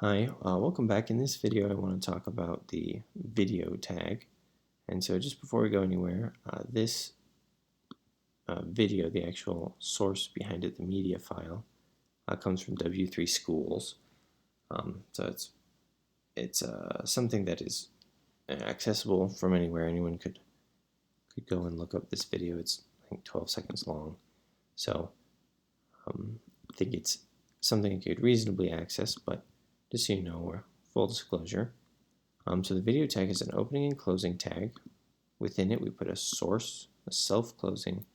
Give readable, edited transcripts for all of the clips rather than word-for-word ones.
Hi, welcome back. In this video I want to talk about the video tag. And so just before we go anywhere, this video, the actual source behind it, the media file, comes from W3 Schools. So it's something that is accessible from anywhere. Anyone could go and look up this video. It's I think 12 seconds long. So I think it's something you could reasonably access, but just so you know, we're full disclosure. So the video tag is an opening and closing tag. Within it, we put a source, a self-closing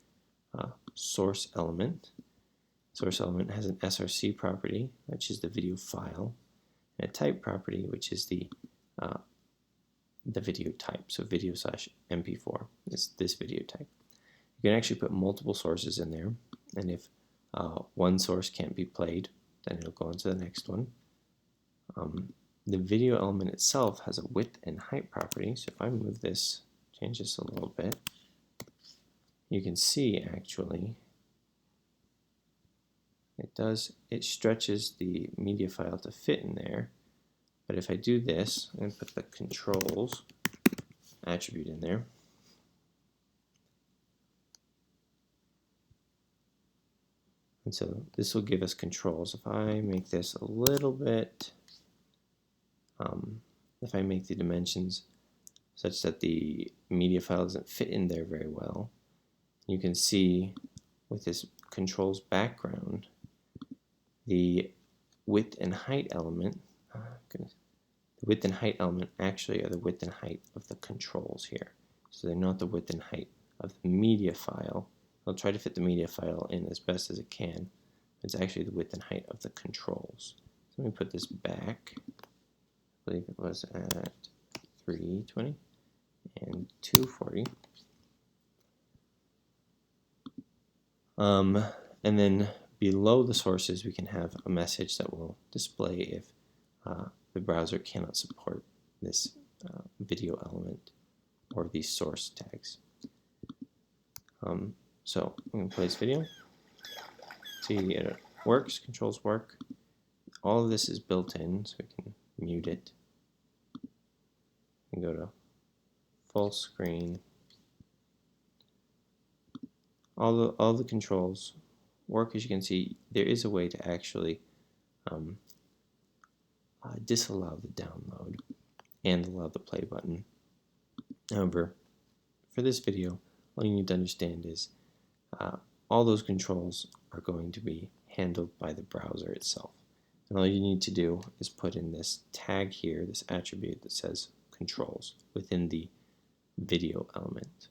source element. Source element has an SRC property, which is the video file, and a type property, which is the video type. So video/MP4 is this video type. You can actually put multiple sources in there, and if one source can't be played, then it'll go on to the next one. The video element itself has a width and height property, so if I move this, change this a little bit, you can see actually it stretches the media file to fit in there. But if I do this and put the controls attribute in there, and so this will give us controls. If I make this a little bit, if I make the dimensions such that the media file doesn't fit in there very well, you can see with this controls background, the width and height element, the width and height element actually are the width and height of the controls here. So they're not the width and height of the media file. I'll try to fit the media file in as best as it can. It's actually the width and height of the controls. So let me put this back. I believe it was at 320 and 240. And then below the sources we can have a message that will display if the browser cannot support this video element or these source tags. So I'm going to play this video. See it works, controls work. All of this is built in, so we can mute it. And go to full screen. All the controls work. As you can see, there is a way to actually disallow the download and allow the play button. However, for this video, all you need to understand is all those controls are going to be handled by the browser itself. And all you need to do is put in this tag here, this attribute that says controls within the video element.